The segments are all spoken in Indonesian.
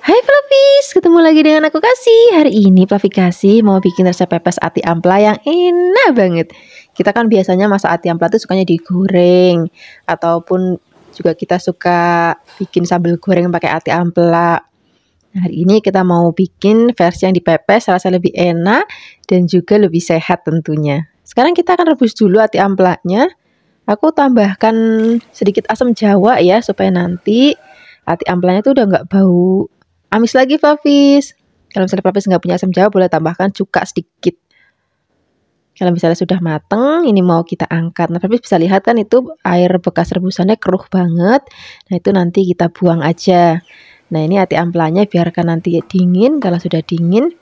Hai Flavis, ketemu lagi dengan aku Kasih. Hari ini Flavi Kasih mau bikin resep pepes ati ampla yang enak banget. Kita kan biasanya masak ati ampla tuh sukanya digoreng, ataupun juga kita suka bikin sambal goreng pakai ati ampla. Nah, hari ini kita mau bikin versi yang dipepes, rasa lebih enak dan juga lebih sehat tentunya. Sekarang kita akan rebus dulu ati amplanya. Aku tambahkan sedikit asam jawa ya, supaya nanti ati amplanya tuh udah nggak bau amis lagi Flavis. Kalau misalnya Flavis nggak punya asam jawa, boleh tambahkan cuka sedikit. Kalau misalnya sudah mateng, ini mau kita angkat. Nah, Flavis bisa lihat kan itu air bekas rebusannya keruh banget. Nah, itu nanti kita buang aja. Nah, ini ati amplanya biarkan nanti dingin. Kalau sudah dingin,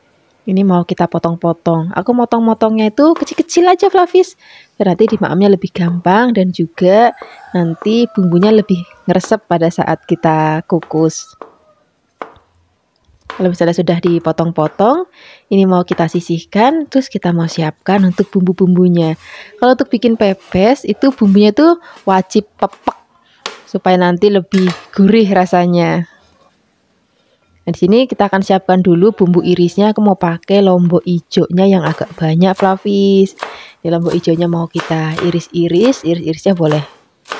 ini mau kita potong-potong. Aku motong-motongnya itu kecil-kecil aja Flavis. Biar nanti dimakamnya lebih gampang dan juga nanti bumbunya lebih ngeresep pada saat kita kukus. Kalau misalnya sudah dipotong-potong, ini mau kita sisihkan, terus kita mau siapkan untuk bumbu-bumbunya. Kalau untuk bikin pepes, itu bumbunya tuh wajib pepek, supaya nanti lebih gurih rasanya. Nah, di sini kita akan siapkan dulu bumbu irisnya. Aku mau pakai lombok hijaunya yang agak banyak Flavis. Ini lombok hijaunya mau kita iris-iris, iris-irisnya boleh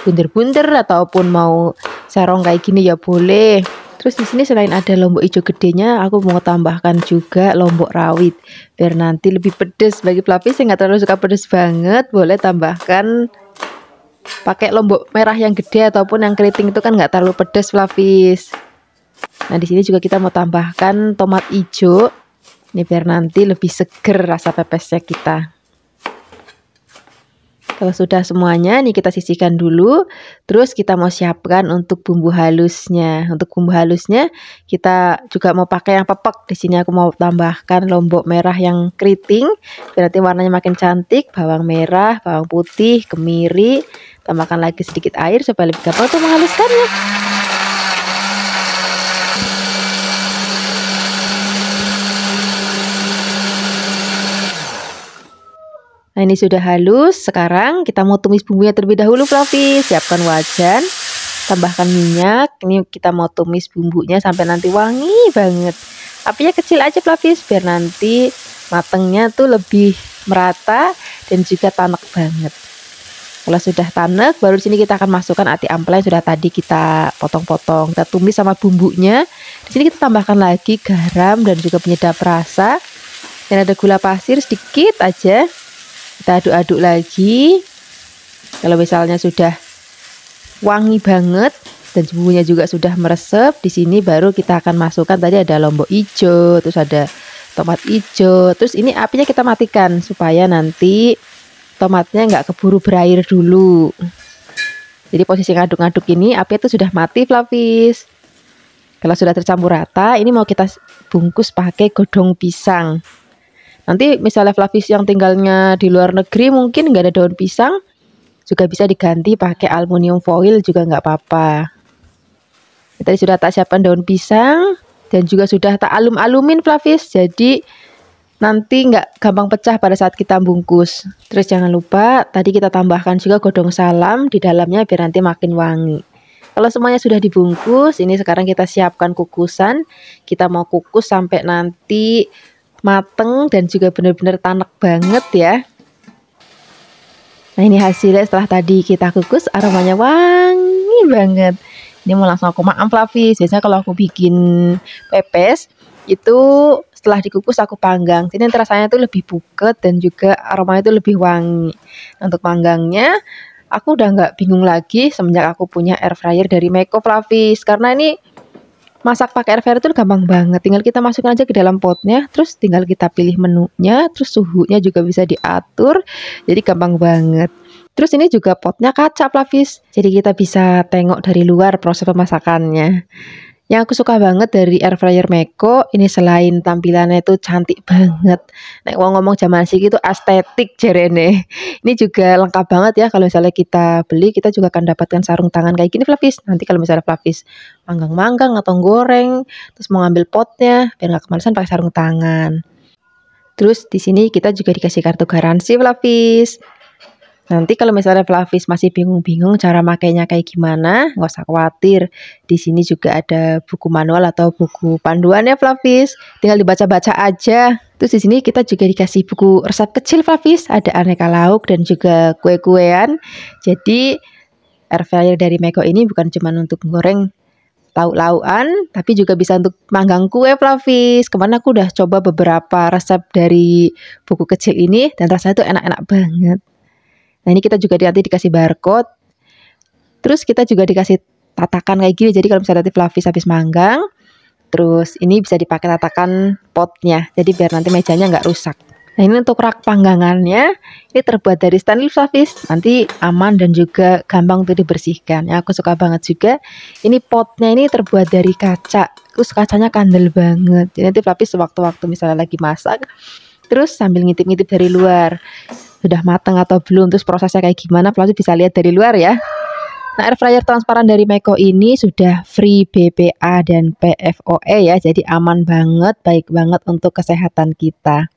bunter-bunter ataupun mau serong kayak gini ya boleh. Terus di sini selain ada lombok hijau gedenya, aku mau tambahkan juga lombok rawit biar nanti lebih pedes. Bagi Flavis yang nggak terlalu suka pedes banget, boleh tambahkan pakai lombok merah yang gede ataupun yang keriting, itu kan nggak terlalu pedes Flavis. Nah, di sini juga kita mau tambahkan tomat hijau. Ini biar nanti lebih seger rasa pepesnya kita. Kalau sudah semuanya, nih kita sisihkan dulu. Terus kita mau siapkan untuk bumbu halusnya. Untuk bumbu halusnya, kita juga mau pakai yang pepek. Di sini aku mau tambahkan lombok merah yang keriting. Berarti warnanya makin cantik. Bawang merah, bawang putih, kemiri. Tambahkan lagi sedikit air supaya lebih gampang untuk menghaluskannya. Nah, ini sudah halus. Sekarang kita mau tumis bumbunya terlebih dahulu Flavis. Siapkan wajan, tambahkan minyak. Ini kita mau tumis bumbunya sampai nanti wangi banget. Apinya kecil aja Flavis, biar nanti matengnya tuh lebih merata dan juga tanek banget. Kalau sudah tanek, baru di sini kita akan masukkan ati ampla yang sudah tadi kita potong-potong. Kita tumis sama bumbunya. Di sini kita tambahkan lagi garam dan juga penyedap rasa. Dan ada gula pasir sedikit aja. Kita aduk-aduk lagi. Kalau misalnya sudah wangi banget dan bumbunya juga sudah meresap, di sini baru kita akan masukkan tadi ada lombok hijau, terus ada tomat hijau. Terus ini apinya kita matikan supaya nanti tomatnya nggak keburu berair dulu. Jadi posisi ngaduk-ngaduk ini apinya itu sudah mati Flavis. Kalau sudah tercampur rata, ini mau kita bungkus pakai godong pisang. Nanti misalnya Flavis yang tinggalnya di luar negeri mungkin nggak ada daun pisang, juga bisa diganti pakai aluminium foil juga nggak apa-apa. Tadi sudah tak siapkan daun pisang dan juga sudah tak alum-alumin Flavis, jadi nanti nggak gampang pecah pada saat kita bungkus. Terus jangan lupa tadi kita tambahkan juga godong salam di dalamnya biar nanti makin wangi. Kalau semuanya sudah dibungkus, ini sekarang kita siapkan kukusan. Kita mau kukus sampai nanti mateng dan juga benar-benar tanek banget ya. Nah, ini hasilnya setelah tadi kita kukus, aromanya wangi banget. Ini mau langsung aku makan Flavis. Biasanya kalau aku bikin pepes itu setelah dikukus aku panggang. Ini rasanya tuh lebih buket dan juga aromanya itu lebih wangi. Untuk panggangnya aku udah nggak bingung lagi semenjak aku punya air fryer dari Meko Flavis, karena ini masak pakai air fryer itu gampang banget. Tinggal kita masukkan aja ke dalam potnya, terus tinggal kita pilih menunya, terus suhunya juga bisa diatur. Jadi gampang banget. Terus ini juga potnya kaca Flavis, jadi kita bisa tengok dari luar proses pemasakannya. Yang aku suka banget dari air fryer Meko, ini selain tampilannya itu cantik banget. Nek ngomong zaman sih itu estetik jarene. Ini juga lengkap banget ya, kalau misalnya kita beli, kita juga akan dapatkan sarung tangan kayak gini Flavis. Nanti kalau misalnya Flavis manggang-manggang atau goreng, terus mau ngambil potnya, biar nggak kemalasan pakai sarung tangan. Terus di sini kita juga dikasih kartu garansi Flavis. Nanti kalau misalnya Flavis masih bingung-bingung cara makainya kayak gimana, nggak usah khawatir. Di sini juga ada buku manual atau buku panduan ya Flavis. Tinggal dibaca-baca aja. Terus di sini kita juga dikasih buku resep kecil Flavis. Ada aneka lauk dan juga kue-kuean. Jadi air fryer dari Meko ini bukan cuma untuk goreng lauk-laukan, tapi juga bisa untuk manggang kue Flavis. Kemana aku udah coba beberapa resep dari buku kecil ini dan rasanya tuh enak-enak banget. Nah ini kita juga nanti dikasih barcode. Terus kita juga dikasih tatakan kayak gini. Jadi kalau misalnya nanti Flavis habis manggang, terus ini bisa dipakai tatakan potnya. Jadi biar nanti mejanya nggak rusak. Nah ini untuk rak panggangannya. Ini terbuat dari stainless Flavis. Nanti aman dan juga gampang untuk dibersihkan. Ya, aku suka banget juga. Ini potnya ini terbuat dari kaca. Terus kacanya kandel banget. Jadi nanti Flavis sewaktu-waktu misalnya lagi masak, terus sambil ngintip-ngintip dari luar sudah matang atau belum, terus prosesnya kayak gimana, Flavis bisa lihat dari luar ya. Nah air fryer transparan dari Meko ini sudah free BPA dan PFOE ya, jadi aman banget, baik banget untuk kesehatan kita.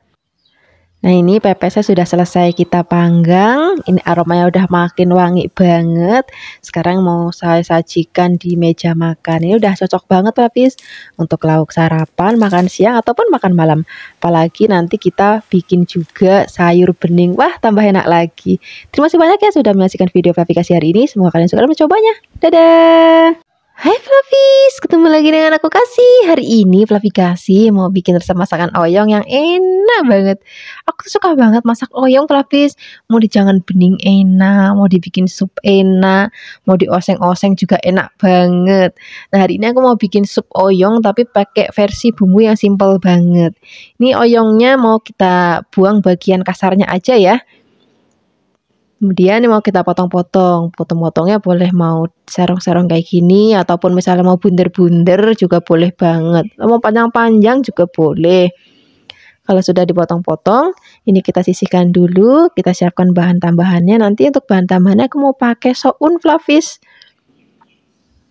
Nah ini pepesnya sudah selesai kita panggang. Ini aromanya udah makin wangi banget. Sekarang mau saya sajikan di meja makan. Ini udah cocok banget Flavis untuk lauk sarapan, makan siang ataupun makan malam. Apalagi nanti kita bikin juga sayur bening. Wah tambah enak lagi. Terima kasih banyak ya sudah menyaksikan video Flavikasi hari ini. Semoga kalian suka dan mencobanya. Dadah. Hai Flavis, ketemu lagi dengan aku Kasih. Hari ini Flavikasi mau bikin resep masakan oyong yang enak banget. Aku tuh suka banget masak oyong Flavis. Mau dijangan bening enak, mau dibikin sup enak, mau dioseng-oseng juga enak banget. Nah hari ini aku mau bikin sup oyong tapi pakai versi bumbu yang simple banget. Ini oyongnya mau kita buang bagian kasarnya aja ya. Kemudian mau kita potong-potong. Potong-potongnya boleh mau serong-serong kayak gini, ataupun misalnya mau bunder-bunder juga boleh banget. Mau panjang-panjang juga boleh. Kalau sudah dipotong-potong, ini kita sisihkan dulu. Kita siapkan bahan tambahannya. Nanti untuk bahan tambahannya aku mau pakai soun Flavis.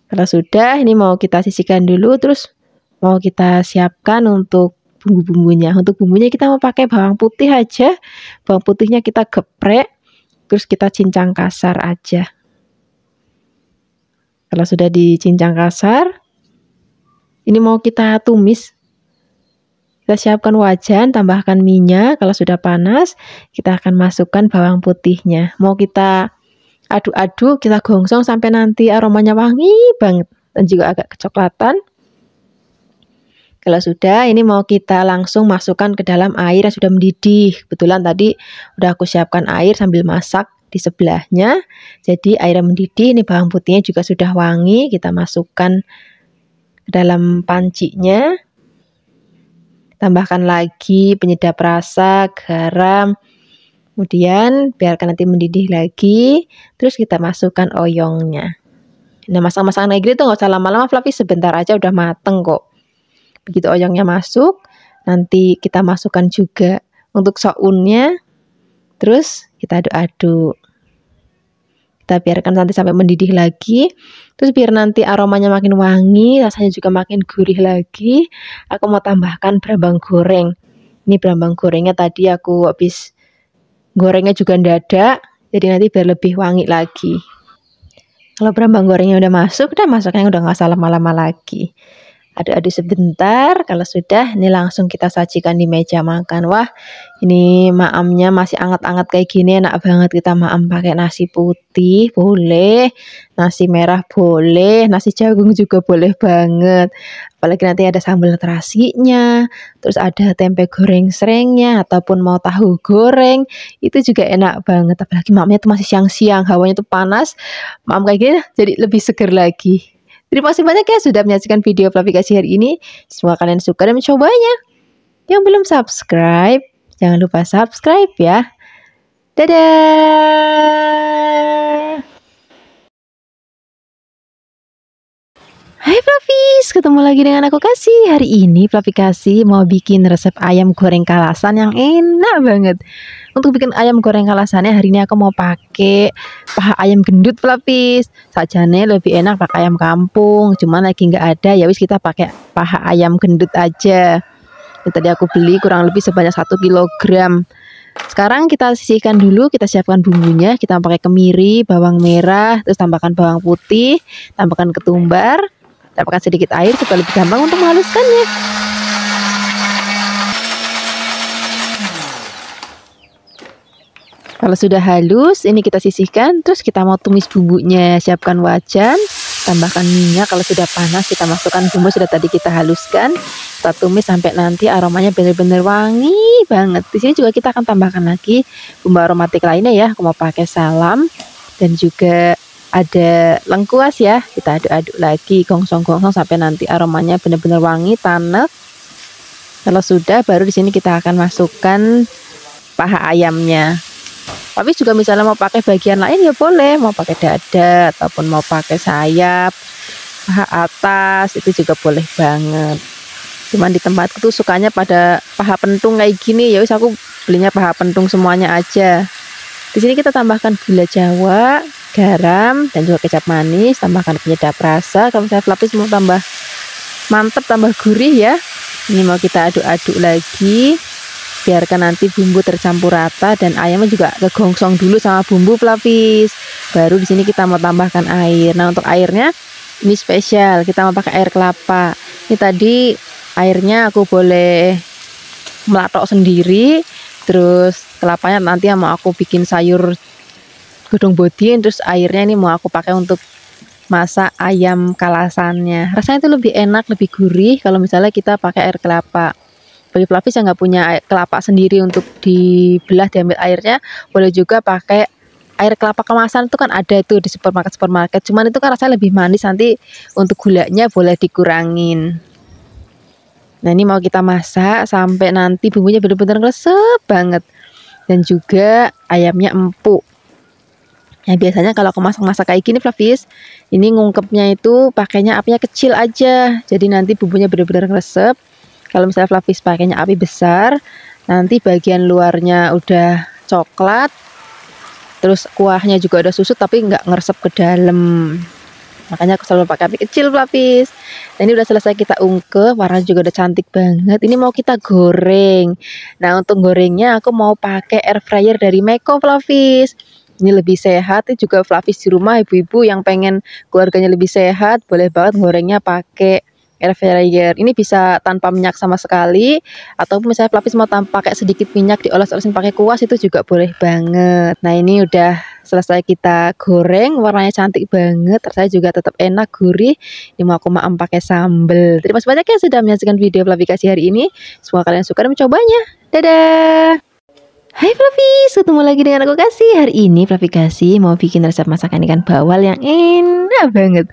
Kalau sudah, ini mau kita sisihkan dulu. Terus mau kita siapkan untuk bumbu-bumbunya. Untuk bumbunya kita mau pakai bawang putih aja. Bawang putihnya kita geprek. Terus kita cincang kasar aja. Kalau sudah dicincang kasar, ini mau kita tumis. Kita siapkan wajan, tambahkan minyak. Kalau sudah panas, kita akan masukkan bawang putihnya. Mau kita aduk-aduk, kita gongsong sampai nanti aromanya wangi banget dan juga agak kecoklatan. Kalau sudah, ini mau kita langsung masukkan ke dalam air yang sudah mendidih. Kebetulan tadi udah aku siapkan air sambil masak di sebelahnya. Jadi airnya mendidih, ini bawang putihnya juga sudah wangi. Kita masukkan ke dalam pancinya. Tambahkan lagi penyedap rasa, garam. Kemudian biarkan nanti mendidih lagi. Terus kita masukkan oyongnya. Nah masak-masakan kayak gini tuh nggak usah lama-lama Flavis, sebentar aja udah mateng kok. Begitu oyongnya masuk, nanti kita masukkan juga untuk sounnya. Terus kita aduk-aduk. Kita biarkan nanti sampai mendidih lagi. Terus biar nanti aromanya makin wangi, rasanya juga makin gurih lagi. Aku mau tambahkan brambang goreng. Ini brambang gorengnya tadi aku habis gorengnya juga mendadak. Jadi nanti biar lebih wangi lagi. Kalau brambang gorengnya udah masuk, masuknya udah nggak usah lama-lama lagi. Aduk-aduk sebentar, kalau sudah ini langsung kita sajikan di meja makan. Wah ini maamnya masih anget-anget kayak gini, enak banget. Kita maam pakai nasi putih boleh, nasi merah boleh, nasi jagung juga boleh banget. Apalagi nanti ada sambal terasinya, terus ada tempe goreng serengnya, ataupun mau tahu goreng, itu juga enak banget. Apalagi maamnya tuh masih siang-siang, hawanya tuh panas, maam kayak gini jadi lebih seger lagi. Terima kasih banyak ya sudah menyaksikan video Flavikasi hari ini. Semoga kalian suka dan mencobanya. Yang belum subscribe, jangan lupa subscribe ya. Dadah. Hai Flavis, ketemu lagi dengan aku Kasih. Hari ini Flavikasi mau bikin resep ayam goreng kalasan yang enak banget. Untuk bikin ayam goreng kalasannya hari ini aku mau pakai paha ayam gendut Flavis. Sajane lebih enak pakai ayam kampung, cuman lagi nggak ada ya wis kita pakai paha ayam gendut aja. Ini tadi aku beli kurang lebih sebanyak 1 kilogram. Sekarang kita sisihkan dulu, kita siapkan bumbunya. Kita pakai kemiri, bawang merah, terus tambahkan bawang putih, tambahkan ketumbar, tambahkan sedikit air supaya lebih gampang untuk menghaluskannya. Kalau sudah halus, ini kita sisihkan, terus kita mau tumis bumbunya. Siapkan wajan, tambahkan minyak. Kalau sudah panas, kita masukkan bumbu sudah tadi kita haluskan. Kita tumis sampai nanti aromanya benar-benar wangi banget. Di sini juga kita akan tambahkan lagi bumbu aromatik lainnya ya. Aku mau pakai salam dan juga ada lengkuas ya. Kita aduk-aduk lagi, gongsong-gongsong sampai nanti aromanya benar-benar wangi, tanek. Kalau sudah, baru di sini kita akan masukkan paha ayamnya. Tapi juga misalnya mau pakai bagian lain ya boleh, mau pakai dada ataupun mau pakai sayap, paha atas itu juga boleh banget. Cuman di tempatku tuh sukanya pada paha pentung kayak gini, ya wis aku belinya paha pentung semuanya aja. Di sini kita tambahkan gula Jawa, garam dan juga kecap manis, tambahkan penyedap rasa. Kalau misalnya pelapis mau tambah mantep, tambah gurih ya. Ini mau kita aduk-aduk lagi. Biarkan nanti bumbu tercampur rata dan ayamnya juga kegongsong dulu sama bumbu pelapis. Baru di sini kita mau tambahkan air. Nah, untuk airnya ini spesial, kita mau pakai air kelapa. Ini tadi airnya aku boleh melatok sendiri. Terus kelapanya nanti yang mau aku bikin sayur godong bodin, terus airnya ini mau aku pakai untuk masak ayam kalasannya. Rasanya itu lebih enak, lebih gurih kalau misalnya kita pakai air kelapa. Bagi pelapis yang nggak punya kelapa sendiri untuk dibelah diambil airnya, boleh juga pakai air kelapa kemasan. Itu kan ada itu di supermarket, cuman itu kan rasanya lebih manis, nanti untuk gulanya boleh dikurangin. Nah, ini mau kita masak sampai nanti bumbunya benar-benar ngeresep banget dan juga ayamnya empuk. Ya biasanya kalau aku masak-masak kayak gini pelapis, ini ngungkepnya itu pakainya apinya kecil aja, jadi nanti bumbunya benar-benar ngeresep. Kalau misalnya pelapis pakainya api besar, nanti bagian luarnya udah coklat, terus kuahnya juga udah susut tapi nggak ngeresep ke dalam. Makanya aku selalu pakai api kecil pelapis. Dan ini udah selesai kita ungkep, warnanya juga udah cantik banget. Ini mau kita goreng. Nah, untuk gorengnya aku mau pakai air fryer dari Meko pelapis. Ini lebih sehat, ini juga pelapis di rumah ibu-ibu yang pengen keluarganya lebih sehat, boleh banget gorengnya pakai air fryer. Ini bisa tanpa minyak sama sekali, ataupun misalnya pelapis mau pakai sedikit minyak dioles-olesin pakai kuas itu juga boleh banget. Nah, ini udah selesai kita goreng, warnanya cantik banget, rasanya juga tetap enak, gurih. Ini mau aku maem pakai sambal. Terima kasih banyak ya sudah menyaksikan video aplikasi hari ini. Semoga kalian suka dan mencobanya. Dadah. Hai Fluffy, ketemu lagi dengan aku Kasih. Hari ini Fluffy Kasih mau bikin resep masakan ikan bawal yang enak banget.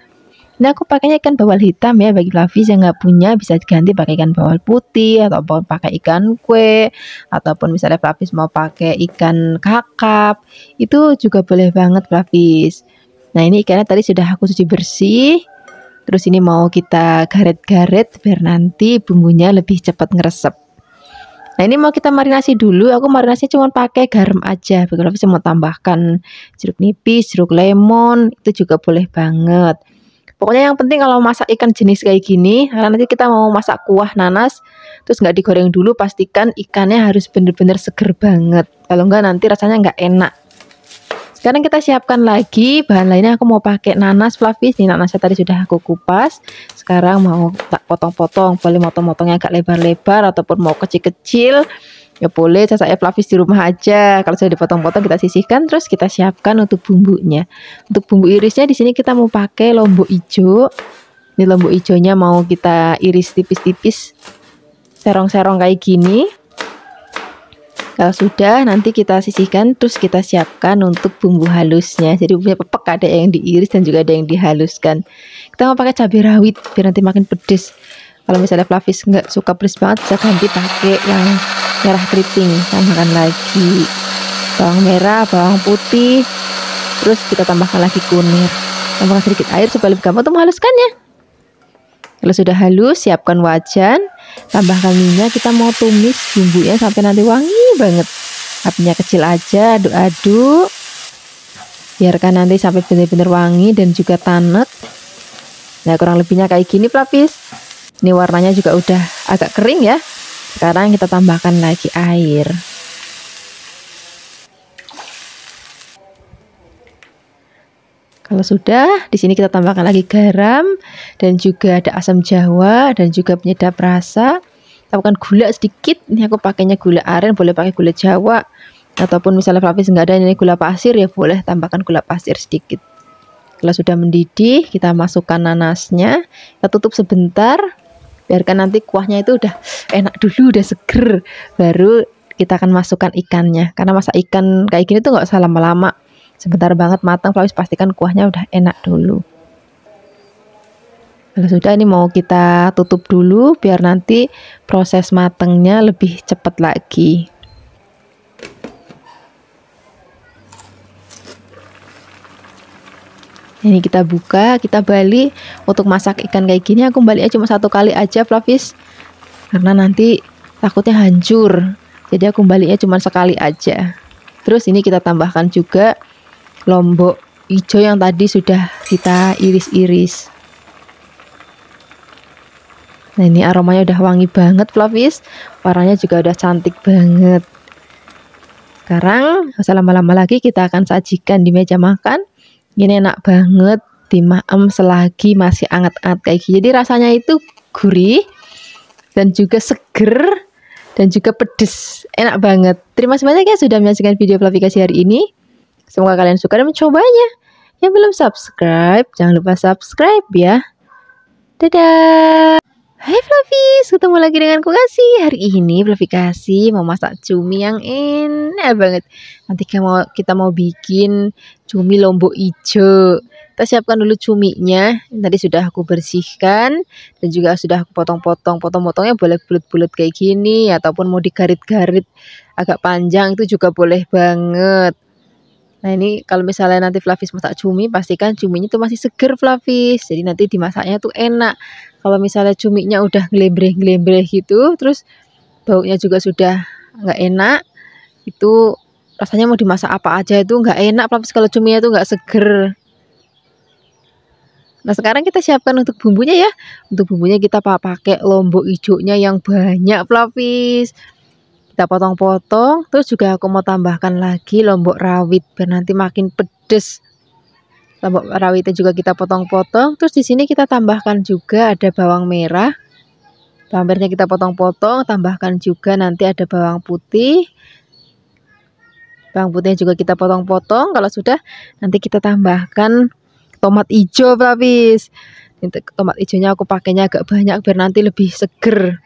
Nah, aku pakainya ikan bawal hitam ya. Bagi Fluffy yang nggak punya bisa diganti pakai ikan bawal putih ataupun pakai ikan kue, ataupun misalnya Fluffy mau pakai ikan kakap, itu juga boleh banget Fluffy. Nah, ini ikannya tadi sudah aku cuci bersih. Terus ini mau kita garet-garet biar nanti bumbunya lebih cepat ngeresep. Nah, ini mau kita marinasi dulu. Aku marinasinya cuma pakai garam aja. Bagi Fluffy mau tambahkan jeruk nipis, jeruk lemon, itu juga boleh banget. Pokoknya yang penting kalau masak ikan jenis kayak gini, karena nanti kita mau masak kuah nanas, terus nggak digoreng dulu, pastikan ikannya harus bener-bener seger banget. Kalau nggak nanti rasanya nggak enak. Sekarang kita siapkan lagi bahan lainnya. Aku mau pakai nanas Fluffy. Ini nanasnya tadi sudah aku kupas. Sekarang mau tak potong-potong, boleh potong-potongnya agak lebar-lebar ataupun mau kecil-kecil. Ya boleh, saya Fluffy di rumah aja. Kalau sudah dipotong-potong kita sisihkan, terus kita siapkan untuk bumbunya. Untuk bumbu irisnya di sini kita mau pakai lombok hijau. Ini lombok hijaunya mau kita iris tipis-tipis, serong-serong kayak gini. Kalau sudah, nanti kita sisihkan, terus kita siapkan untuk bumbu halusnya. Jadi bumbunya pepek, ada yang diiris dan juga ada yang dihaluskan. Kita mau pakai cabai rawit biar nanti makin pedes. Kalau misalnya Fluffy nggak suka pedes banget, bisa ganti pakai yang merah keriting. Tambahkan lagi bawang merah, bawang putih, terus kita tambahkan lagi kunir. Tambahkan sedikit air supaya lebih gampang untuk menghaluskannya. Kalau sudah halus, siapkan wajan, tambahkan minyak. Kita mau tumis bumbunya sampai nanti wangi banget. Apinya kecil aja, aduk-aduk. Biarkan nanti sampai benar-benar wangi dan juga tanek. Nah, kurang lebihnya kayak gini pelapis. Ini warnanya juga udah agak kering ya. Sekarang kita tambahkan lagi air. Kalau sudah, di sini kita tambahkan lagi garam dan juga ada asam jawa dan juga penyedap rasa. Tambahkan gula sedikit. Ini aku pakainya gula aren, boleh pakai gula jawa. Ataupun misalnya Flavis nggak ada ini gula pasir, ya boleh tambahkan gula pasir sedikit. Kalau sudah mendidih, kita masukkan nanasnya. Kita tutup sebentar. Biarkan nanti kuahnya itu udah enak dulu, udah seger. Baru kita akan masukkan ikannya. Karena masak ikan kayak gini tuh nggak usah lama-lama. Sebentar banget matang, Flavis pastikan kuahnya udah enak dulu. Kalau sudah, ini mau kita tutup dulu biar nanti proses matangnya lebih cepat lagi. Ini kita buka, kita balik. Untuk masak ikan kayak gini aku baliknya cuma 1 kali aja, Flavis. Karena nanti takutnya hancur. Jadi aku baliknya cuma sekali aja. Terus ini kita tambahkan juga lombok hijau yang tadi sudah kita iris-iris. Nah, ini aromanya udah wangi banget, Flavis. Warnanya juga udah cantik banget. Sekarang, nggak usah lama-lama lagi, kita akan sajikan di meja makan. Ini enak banget dimaem selagi masih anget-anget kayak gini. Jadi rasanya itu gurih dan juga seger dan juga pedes. Enak banget. Terima kasih banyak ya sudah menyaksikan video Flavikasi hari ini. Semoga kalian suka dan mencobanya. Yang belum subscribe, jangan lupa subscribe ya. Dadah. Hai Flavis, ketemu lagi dengan Kasih. Hari ini Flavikasi mau masak cumi yang enak banget. Nanti kita mau bikin cumi lombok hijau. Kita siapkan dulu cuminya. Tadi sudah aku bersihkan dan juga sudah aku potong-potong. Potong-potongnya boleh bulat-bulat kayak gini ataupun mau digarit-garit agak panjang itu juga boleh banget. Nah, ini kalau misalnya nanti Flavis masak cumi, pastikan cuminya itu masih seger, Flavis. Jadi nanti dimasaknya tuh enak. Kalau misalnya cuminya udah ngelembreh-ngelembreh gitu, terus baunya juga sudah nggak enak, itu rasanya mau dimasak apa aja itu nggak enak, Flavis, kalau cuminya itu nggak seger. Nah, sekarang kita siapkan untuk bumbunya ya. Untuk bumbunya kita pakai lombok hijaunya yang banyak, Flavis. Kita potong-potong, terus juga aku mau tambahkan lagi lombok rawit biar nanti makin pedes. Lombok rawitnya juga kita potong-potong, terus di sini kita tambahkan juga ada bawang merah. Bawang merahnya kita potong-potong, tambahkan juga nanti ada bawang putih. Bawang putihnya juga kita potong-potong. Kalau sudah, nanti kita tambahkan tomat hijau, Flavis. Tomat hijaunya aku pakainya agak banyak biar nanti lebih seger.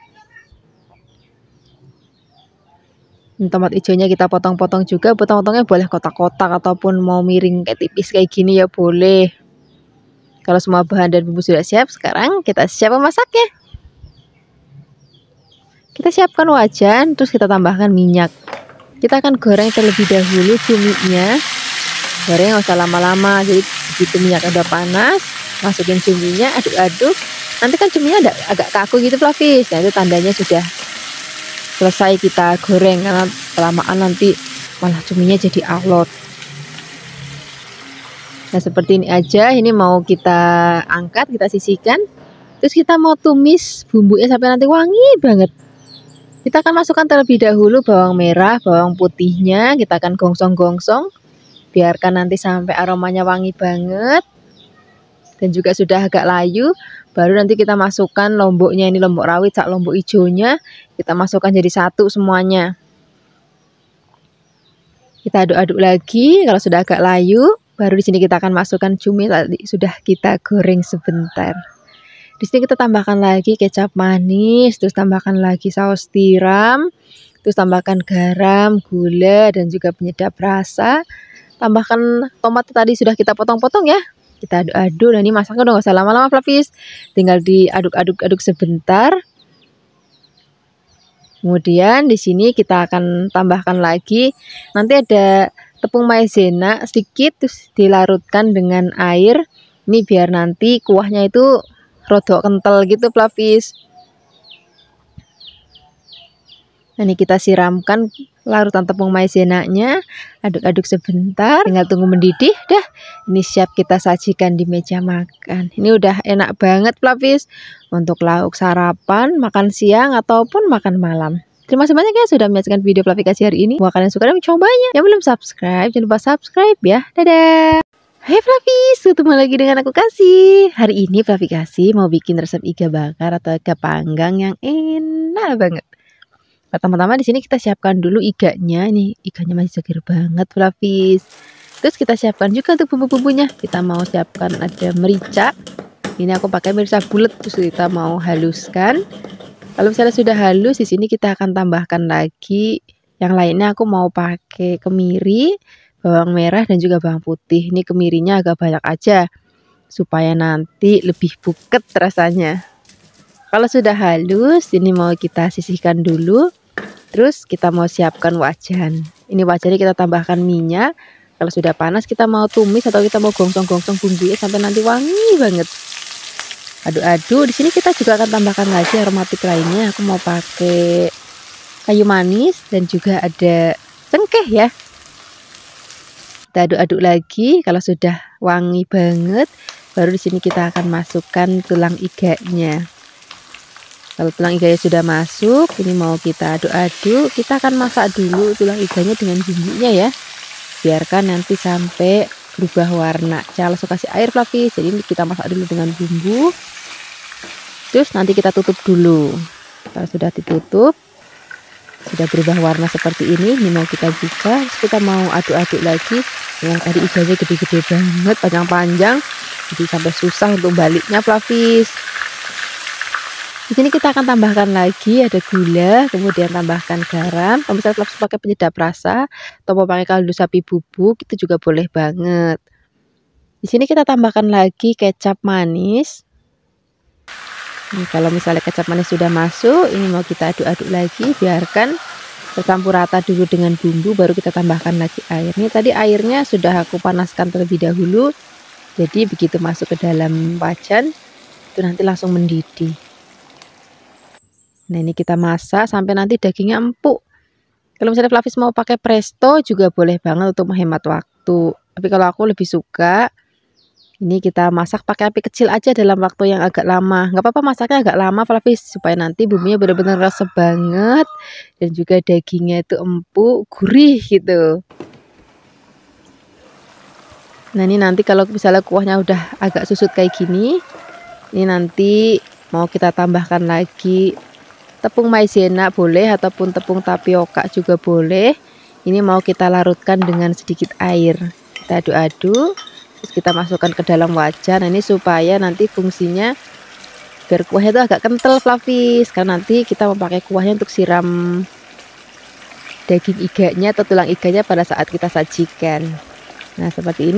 Tomat hijaunya kita potong-potong juga. Potong-potongnya boleh kotak-kotak ataupun mau miring kayak tipis kayak gini ya boleh. Kalau semua bahan dan bumbu sudah siap, sekarang kita siap memasaknya. Kita siapkan wajan, terus kita tambahkan minyak. Kita akan goreng terlebih dahulu cuminya. Goreng nggak usah lama-lama. Jadi begitu minyak udah panas, masukin cuminya, aduk-aduk. Nanti kan cuminya agak kaku gitu, Flavis. Nah, itu tandanya sudah selesai kita goreng, karena kelamaan nanti malah cuminya jadi alot. Nah, seperti ini aja. Ini mau kita angkat, kita sisihkan. Terus kita mau tumis bumbunya sampai nanti wangi banget. Kita akan masukkan terlebih dahulu bawang merah, bawang putihnya. Kita akan gongsong-gongsong. Biarkan nanti sampai aromanya wangi banget. Dan juga sudah agak layu. Baru nanti kita masukkan lomboknya, ini lombok rawit, lombok hijaunya. Kita masukkan jadi satu semuanya. Kita aduk-aduk lagi. Kalau sudah agak layu, baru di sini kita akan masukkan cumi tadi sudah kita goreng sebentar. Di sini kita tambahkan lagi kecap manis, terus tambahkan lagi saus tiram, terus tambahkan garam, gula, dan juga penyedap rasa. Tambahkan tomat tadi sudah kita potong-potong ya. Kita aduk-aduk. Nah, ini masaknya udah gak usah lama-lama, Flavis. Tinggal diaduk-aduk sebentar. Kemudian di sini kita akan tambahkan lagi. Nanti ada tepung maizena sedikit, terus dilarutkan dengan air. Ini biar nanti kuahnya itu rodok kental gitu, Flavis. Nah, ini kita siramkan larutan tepung maizenanya, aduk-aduk sebentar, tinggal tunggu mendidih. Dah, ini siap kita sajikan di meja makan. Ini udah enak banget, Flavis, untuk lauk sarapan, makan siang, ataupun makan malam. Terima kasih banyak ya sudah menyaksikan video Flavikasi hari ini. Semoga kalian suka dan mencobanya. Yang belum subscribe, jangan lupa subscribe ya. Dadah! Hai Flavis, ketemu lagi dengan aku Kasih. Hari ini Flavi Kasih mau bikin resep iga bakar atau iga panggang yang enak banget. Pertama-tama di sini kita siapkan dulu iganya. Ini iganya masih segar banget Flavis. Terus kita siapkan juga untuk bumbu-bumbunya. Kita mau siapkan ada merica. Ini aku pakai merica bulat, terus kita mau haluskan. Kalau misalnya sudah halus, di sini kita akan tambahkan lagi yang lainnya. Aku mau pakai kemiri, bawang merah dan juga bawang putih. Ini kemirinya agak banyak aja supaya nanti lebih buket rasanya. Kalau sudah halus, ini mau kita sisihkan dulu. Terus kita mau siapkan wajan. Ini wajannya kita tambahkan minyak. Kalau sudah panas, kita mau tumis atau kita mau gongsong-gongsong bumbunya sampai nanti wangi banget. Aduk-aduk. Di sini kita juga akan tambahkan lagi aromatik lainnya. Aku mau pakai kayu manis dan juga ada cengkeh ya. Kita aduk-aduk lagi. Kalau sudah wangi banget, baru di sini kita akan masukkan tulang iganya. Kalau tulang iganya sudah masuk, ini mau kita aduk-aduk. Kita akan masak dulu tulang iganya dengan bumbunya ya. Biarkan nanti sampai berubah warna. Jangan langsung kasih air Flavis. Jadi kita masak dulu dengan bumbu. Terus nanti kita tutup dulu. Kalau sudah ditutup, sudah berubah warna seperti ini mau kita buka. Terus kita mau aduk-aduk lagi. Yang tadi iganya gede-gede banget, panjang-panjang, jadi sampai susah untuk baliknya Flavis. Di sini kita akan tambahkan lagi ada gula, kemudian tambahkan garam. Kalau misalnya Flavis pakai penyedap rasa atau mau pakai kaldu sapi bubuk, itu juga boleh banget. Di sini kita tambahkan lagi kecap manis. Ini kalau misalnya kecap manis sudah masuk, ini mau kita aduk-aduk lagi, biarkan tercampur rata dulu dengan bumbu, baru kita tambahkan lagi air. Ini tadi airnya sudah aku panaskan terlebih dahulu, jadi begitu masuk ke dalam wajan itu nanti langsung mendidih. Nah ini kita masak sampai nanti dagingnya empuk. Kalau misalnya Flavis mau pakai presto juga boleh banget untuk menghemat waktu, tapi kalau aku lebih suka ini kita masak pakai api kecil aja dalam waktu yang agak lama. Nggak apa-apa masaknya agak lama Flavis, supaya nanti bumbunya benar-benar rasa banget dan juga dagingnya itu empuk, gurih gitu. Nah ini nanti kalau misalnya kuahnya udah agak susut kayak gini, ini nanti mau kita tambahkan lagi tepung maizena boleh ataupun tepung tapioka juga boleh. Ini mau kita larutkan dengan sedikit air. Kita aduk-aduk. Terus kita masukkan ke dalam wajan. Nah, ini supaya nanti fungsinya biar kuahnya itu agak kental Flavis, karena nanti kita memakai kuahnya untuk siram daging iganya atau tulang iganya pada saat kita sajikan. Nah seperti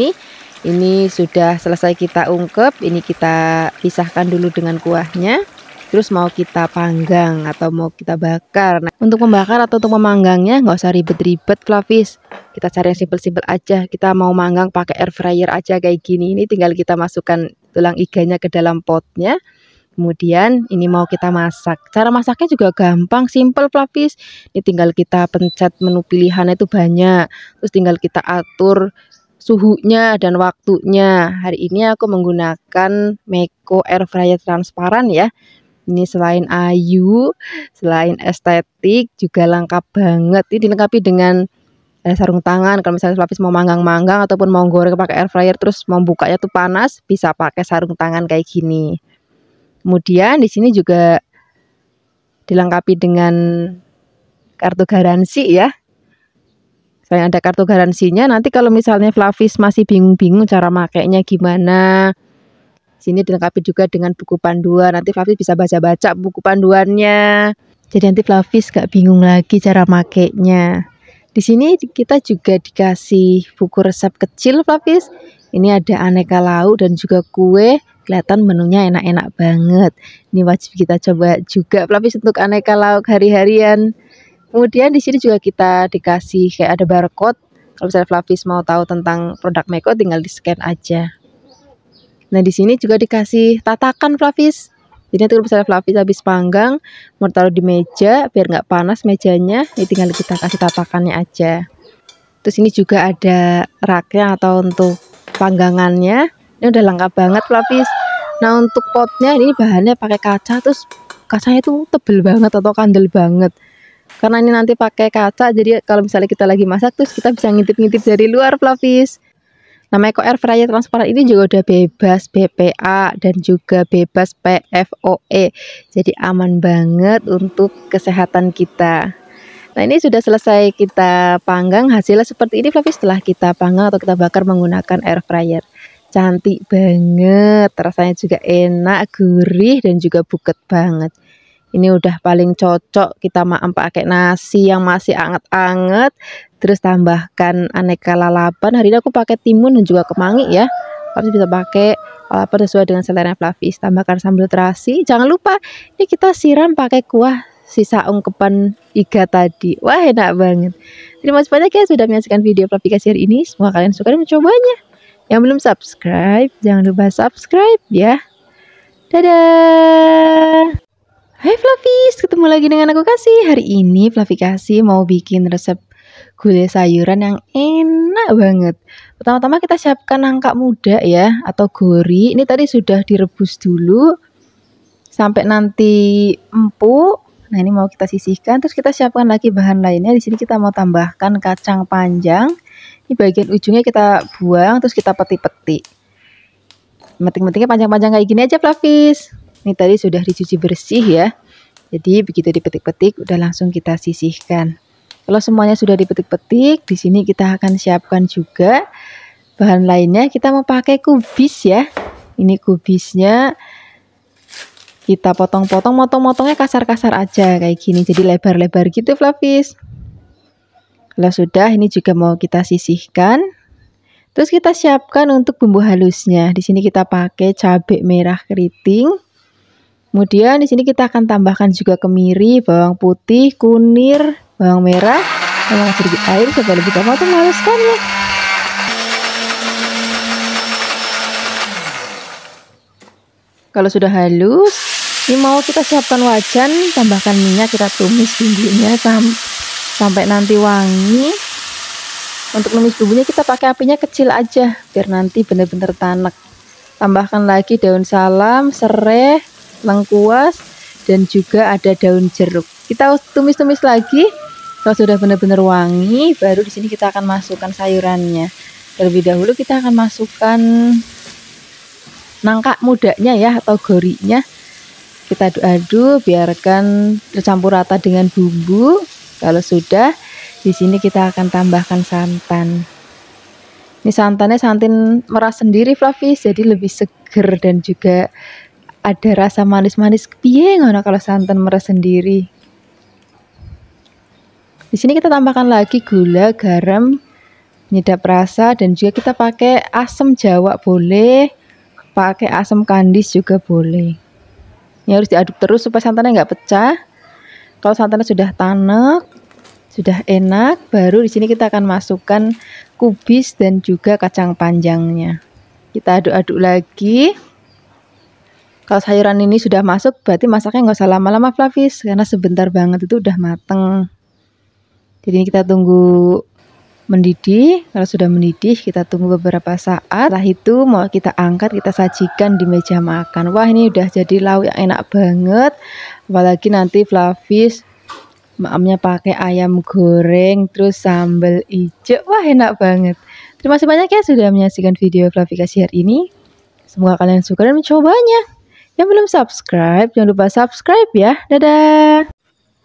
ini sudah selesai kita ungkep. Ini kita pisahkan dulu dengan kuahnya. Terus mau kita panggang atau mau kita bakar. Nah, untuk membakar atau untuk memanggangnya nggak usah ribet-ribet Flavis. Kita cari yang simpel-simpel aja. Kita mau manggang pakai air fryer aja kayak gini. Ini tinggal kita masukkan tulang iganya ke dalam potnya. Kemudian ini mau kita masak. Cara masaknya juga gampang, simple Flavis. Ini tinggal kita pencet menu pilihan itu banyak. Terus tinggal kita atur suhunya dan waktunya. Hari ini aku menggunakan Meko air fryer transparan ya. Ini selain ayu, selain estetik, juga lengkap banget. Ini dilengkapi dengan sarung tangan. Kalau misalnya Flavis mau manggang-manggang ataupun mau goreng pakai air fryer terus mau bukanya tuh panas, bisa pakai sarung tangan kayak gini. Kemudian di sini juga dilengkapi dengan kartu garansi ya. Selain ada kartu garansinya, nanti kalau misalnya Flavis masih bingung-bingung cara makainya gimana, sini dilengkapi juga dengan buku panduan. Nanti Flavis bisa baca-baca buku panduannya. Jadi nanti Flavis gak bingung lagi cara makainya. Di sini kita juga dikasih buku resep kecil Flavis. Ini ada aneka lauk dan juga kue. Kelihatan menunya enak-enak banget. Ini wajib kita coba juga Flavis untuk aneka lauk hari-harian. Kemudian di sini juga kita dikasih kayak ada barcode. Kalau misalnya Flavis mau tahu tentang produk Meko tinggal di-scan aja. Nah di sini juga dikasih tatakan Flavis. Jadi nanti kalau misalnya Flavis habis panggang mau taruh di meja biar nggak panas mejanya, ini tinggal kita kasih tatakannya aja. Terus ini juga ada raknya atau untuk panggangannya. Ini udah lengkap banget Flavis. Nah untuk potnya ini bahannya pakai kaca, terus kacanya itu tebel banget atau kandel banget. Karena ini nanti pakai kaca, jadi kalau misalnya kita lagi masak terus kita bisa ngintip-ngintip dari luar Flavis. Nah, Meiko air fryer transparan ini juga udah bebas BPA dan juga bebas PFOE. Jadi aman banget untuk kesehatan kita. Nah, ini sudah selesai kita panggang, hasilnya seperti ini Fluffy setelah kita panggang atau kita bakar menggunakan air fryer. Cantik banget, rasanya juga enak, gurih dan juga buket banget. Ini udah paling cocok kita makan pakai nasi yang masih anget-anget, terus tambahkan aneka lalapan. Hari ini aku pakai timun dan juga kemangi ya. Harus bisa pakai lalapan sesuai dengan selera Fluffy. Tambahkan sambal terasi. Jangan lupa ini kita siram pakai kuah sisa ungkepan iga tadi. Wah, enak banget. Terima kasih banyak ya sudah menyaksikan video Fluffy kasih hari ini. Semoga kalian suka dan mencobanya. Yang belum subscribe, jangan lupa subscribe ya. Dadah. Hai Fluffies, ketemu lagi dengan aku Kasih. Hari ini Fluffy Kasih mau bikin resep gulai sayuran yang enak banget. Pertama-tama kita siapkan nangka muda ya, atau gori. Ini tadi sudah direbus dulu sampai nanti empuk. Nah, ini mau kita sisihkan. Terus kita siapkan lagi bahan lainnya. Di sini kita mau tambahkan kacang panjang. Ini bagian ujungnya kita buang, terus kita petik-petik. Metik-metiknya panjang-panjang kayak gini aja Fluffies. Ini tadi sudah dicuci bersih ya. Jadi begitu dipetik-petik udah langsung kita sisihkan. Kalau semuanya sudah dipetik-petik, di sini kita akan siapkan juga bahan lainnya. Kita mau pakai kubis ya. Ini kubisnya kita potong-potong, motong-motongnya kasar-kasar aja kayak gini. Jadi lebar-lebar gitu Fluffies. Kalau sudah, ini juga mau kita sisihkan. Terus kita siapkan untuk bumbu halusnya. Di sini kita pakai cabai merah keriting. Kemudian di sini kita akan tambahkan juga kemiri, bawang putih, kunir, bawang merah, tambahkan sedikit air supaya lebih gampang untuk menghaluskannya. Kalau sudah halus, ini mau kita siapkan wajan, tambahkan minyak, kita tumis bumbunya sampai nanti wangi. Untuk tumis bumbunya kita pakai apinya kecil aja, biar nanti benar-benar tanek. Tambahkan lagi daun salam, serai, lengkuas, dan juga ada daun jeruk. Kita tumis-tumis lagi. Kalau sudah benar-benar wangi, baru di sini kita akan masukkan sayurannya. Terlebih dahulu kita akan masukkan nangka mudanya ya, atau gorinya. Kita aduk-aduk, biarkan tercampur rata dengan bumbu. Kalau sudah, di sini kita akan tambahkan santan. Ini santannya santan merah sendiri Fluffies, jadi lebih seger dan juga ada rasa manis-manis piye ngono kalau santan merah sendiri. Di sini kita tambahkan lagi gula, garam, penyedap rasa, dan juga kita pakai asam jawa boleh, pakai asam kandis juga boleh. Ini harus diaduk terus supaya santannya nggak pecah. Kalau santannya sudah tanek, sudah enak, baru di sini kita akan masukkan kubis dan juga kacang panjangnya. Kita aduk-aduk lagi. Kalau sayuran ini sudah masuk, berarti masaknya nggak usah lama-lama Fluffies, karena sebentar banget itu udah mateng. Jadi ini kita tunggu mendidih. Kalau sudah mendidih, kita tunggu beberapa saat. Setelah itu mau kita angkat, kita sajikan di meja makan. Wah, ini udah jadi lauk yang enak banget. Apalagi nanti Fluffies maamnya pakai ayam goreng, terus sambal hijau. Wah, enak banget. Terima kasih banyak ya sudah menyaksikan video Fluffy Kasih hari ini. Semoga kalian suka dan mencobanya. Yang belum subscribe, jangan lupa subscribe ya. Dadah.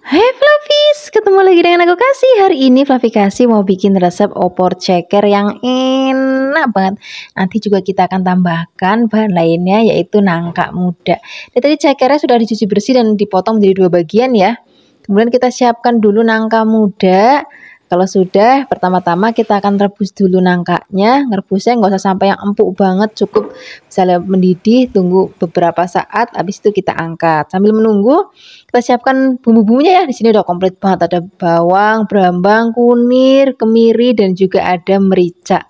Hai Fluffies, ketemu lagi dengan aku Kasih. Hari ini Fluffy Kasih mau bikin resep opor ceker yang enak banget. Nanti juga kita akan tambahkan bahan lainnya, yaitu nangka muda. Dan tadi cekernya sudah dicuci bersih dan dipotong menjadi 2 bagian ya. Kemudian kita siapkan dulu nangka muda. Kalau sudah, pertama-tama kita akan rebus dulu nangkanya. Ngerebusnya nggak usah sampai yang empuk banget, cukup misalnya mendidih, tunggu beberapa saat, habis itu kita angkat. Sambil menunggu, kita siapkan bumbu-bumbunya ya. Di sini udah komplit banget, ada bawang, brambang, kunir, kemiri, dan juga ada merica.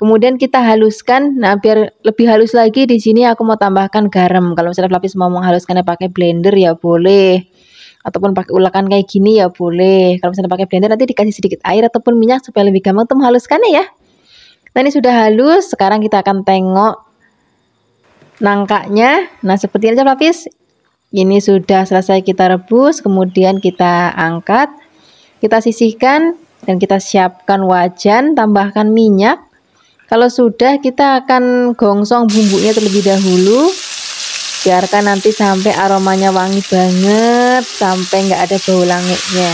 Kemudian kita haluskan. Nah, biar lebih halus lagi, di sini aku mau tambahkan garam. Kalau misalnya Fluffy mau menghaluskannya pakai blender ya boleh. Ataupun pakai ulakan kayak gini ya boleh. Kalau misalnya pakai blender nanti dikasih sedikit air ataupun minyak supaya lebih gampang untuk menghaluskannya ya. Nah, ini sudah halus. Sekarang kita akan tengok nangkanya. Nah, seperti ini aja Fluffies. Ini sudah selesai kita rebus. Kemudian kita angkat. Kita sisihkan dan kita siapkan wajan. Tambahkan minyak. Kalau sudah, kita akan gongsong bumbunya terlebih dahulu. Biarkan nanti sampai aromanya wangi banget, sampai nggak ada bau langitnya.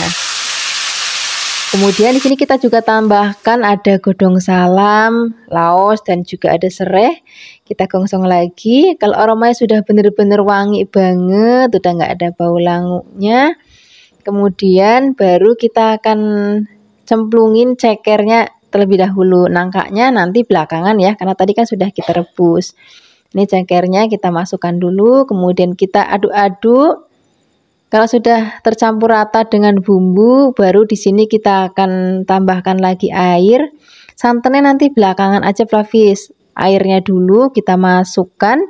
Kemudian di sini kita juga tambahkan ada godong salam, laos, dan juga ada serai. Kita gongsong lagi. Kalau aromanya sudah benar-benar wangi banget, udah nggak ada bau langitnya. Kemudian baru kita akan cemplungin cekernya terlebih dahulu. Nangkanya nanti belakangan ya, karena tadi kan sudah kita rebus. Ini cekernya kita masukkan dulu, kemudian kita aduk-aduk. Kalau sudah tercampur rata dengan bumbu, baru di sini kita akan tambahkan lagi air. Santannya nanti belakangan aja, Flavis. Airnya dulu kita masukkan.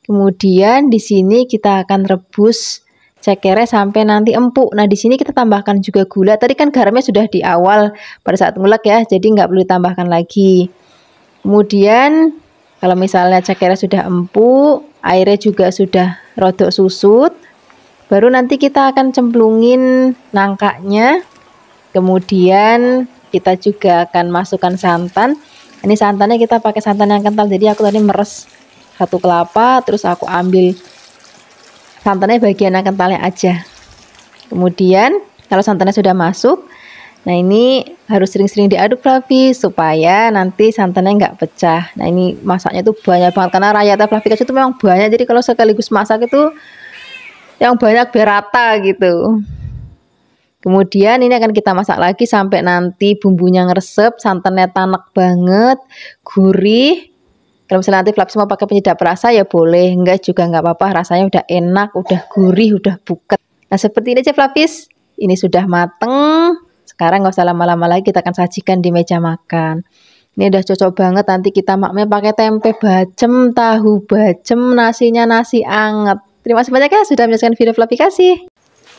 Kemudian di sini kita akan rebus cekernya sampai nanti empuk. Nah, di sini kita tambahkan juga gula. Tadi kan garamnya sudah di awal pada saat ngulek ya, jadi nggak perlu ditambahkan lagi. Kemudian kalau misalnya cekernya sudah empuk, airnya juga sudah rodok susut, baru nanti kita akan cemplungin nangkanya. Kemudian kita juga akan masukkan santan. Ini santannya kita pakai santan yang kental, jadi aku tadi meres 1 kelapa, terus aku ambil santannya bagian yang kentalnya aja. Kemudian kalau santannya sudah masuk, nah ini harus sering-sering diaduk, Flavis, supaya nanti santannya nggak pecah. Nah ini masaknya tuh banyak banget, karena rakyatnya Flavis itu memang banyak, jadi kalau sekaligus masak itu yang banyak biar rata gitu. Kemudian ini akan kita masak lagi sampai nanti bumbunya ngeresep, santannya tanek banget, gurih. Kalau misalnya nanti Flavis mau pakai penyedap rasa ya boleh, enggak juga nggak apa-apa, rasanya udah enak, udah gurih, udah buket. Nah seperti ini aja, Flavis, ini sudah mateng. Sekarang nggak usah lama-lama lagi, kita akan sajikan di meja makan. Ini udah cocok banget, nanti kita maknya pakai tempe bacem, tahu bacem, nasinya nasi anget. Terima kasih banyak ya sudah menyaksikan video Flavi Kasih.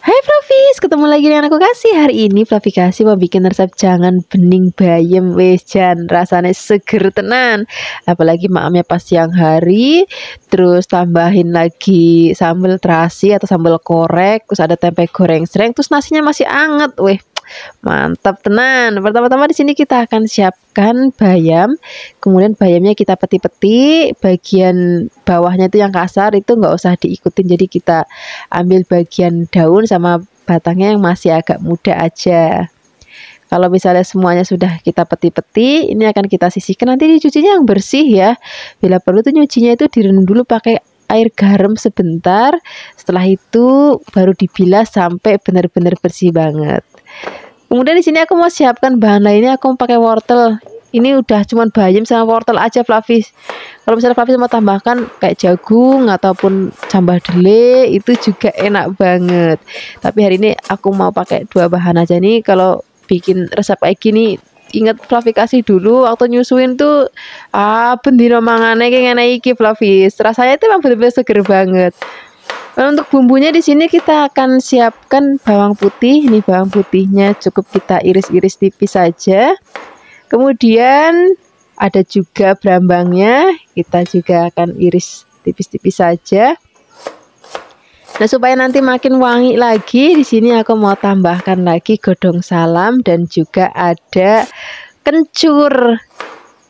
Hai Flavis, ketemu lagi dengan aku Kasih. Hari ini Flavi Kasih mau bikin resep jangan bening bayam wes jan, rasanya seger tenan. Apalagi maamnya pas siang hari, terus tambahin lagi sambal terasi atau sambal korek, terus ada tempe goreng sereng, terus nasinya masih anget, weh. Mantap tenan. Pertama-tama di sini kita akan siapkan bayam. Kemudian bayamnya kita peti-peti. Bagian bawahnya itu yang kasar itu nggak usah diikutin. Jadi kita ambil bagian daun sama batangnya yang masih agak muda aja. Kalau misalnya semuanya sudah kita peti-peti, ini akan kita sisihkan. Nanti dicucinya yang bersih ya. Bila perlu tuh nyucinya itu direndam dulu pakai air garam sebentar. Setelah itu baru dibilas sampai benar-benar bersih banget. Kemudian di sini aku mau siapkan bahan lainnya, aku mau pakai wortel. Ini udah cuman bayam sama wortel aja, Flavis. Kalau misalnya Flavis mau tambahkan kayak jagung ataupun cambah dele, itu juga enak banget. Tapi hari ini aku mau pakai 2 bahan aja nih. Kalau bikin resep kayak gini, ingat Flavi Kasih dulu waktu nyusuin tuh bendino mangane kayak ngene iki, Flavis. Rasanya itu memang benar-benar seger banget. Untuk bumbunya di sini kita akan siapkan bawang putih. Ini bawang putihnya cukup kita iris-iris tipis saja. Kemudian ada juga brambangnya, kita juga akan iris tipis-tipis saja. Nah, supaya nanti makin wangi lagi, di sini aku mau tambahkan lagi godong salam dan juga ada kencur.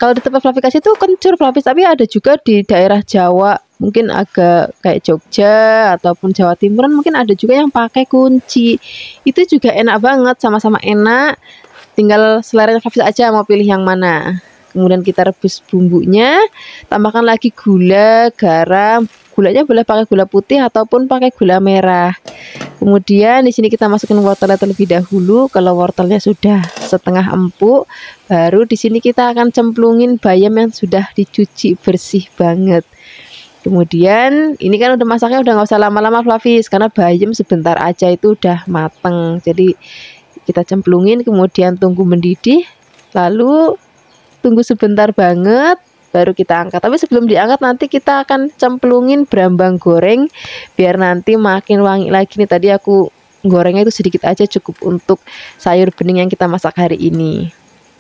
Kalau di tempat Flavi Kasih itu kencur, Flavis, tapi ada juga di daerah Jawa, mungkin agak kayak Jogja ataupun Jawa Timuran, mungkin ada juga yang pakai kunci. Itu juga enak banget, sama-sama enak. Tinggal selera Flavis aja mau pilih yang mana. Kemudian kita rebus bumbunya, tambahkan lagi gula, garam. Gulanya boleh pakai gula putih ataupun pakai gula merah. Kemudian di sini kita masukin wortelnya terlebih dahulu. Kalau wortelnya sudah setengah empuk, baru di sini kita akan cemplungin bayam yang sudah dicuci bersih banget. Kemudian ini kan udah masaknya udah nggak usah lama-lama, Flavis, karena bayam sebentar aja itu udah mateng. Jadi kita cemplungin, kemudian tunggu mendidih, lalu tunggu sebentar banget, baru kita angkat. Tapi sebelum diangkat nanti kita akan cemplungin brambang goreng biar nanti makin wangi lagi. Nih tadi aku gorengnya itu sedikit aja, cukup untuk sayur bening yang kita masak hari ini.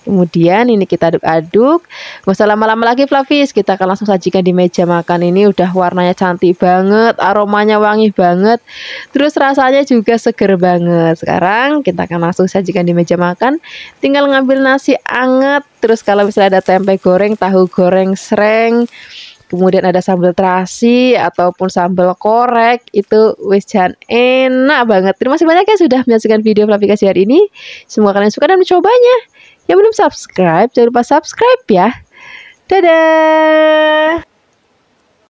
Kemudian ini kita aduk-aduk. Gak usah lama-lama lagi Flavis, kita akan langsung sajikan di meja makan. Ini udah warnanya cantik banget, aromanya wangi banget, terus rasanya juga seger banget. Sekarang kita akan langsung sajikan di meja makan. Tinggal ngambil nasi anget, terus kalau misalnya ada tempe goreng, tahu goreng sreng, kemudian ada sambal terasi ataupun sambal korek, itu wis jan enak banget. Terima kasih banyak ya sudah menyaksikan video Flavi hari ini. Semoga kalian suka dan mencobanya. Yang belum subscribe, jangan lupa subscribe ya. Dadah.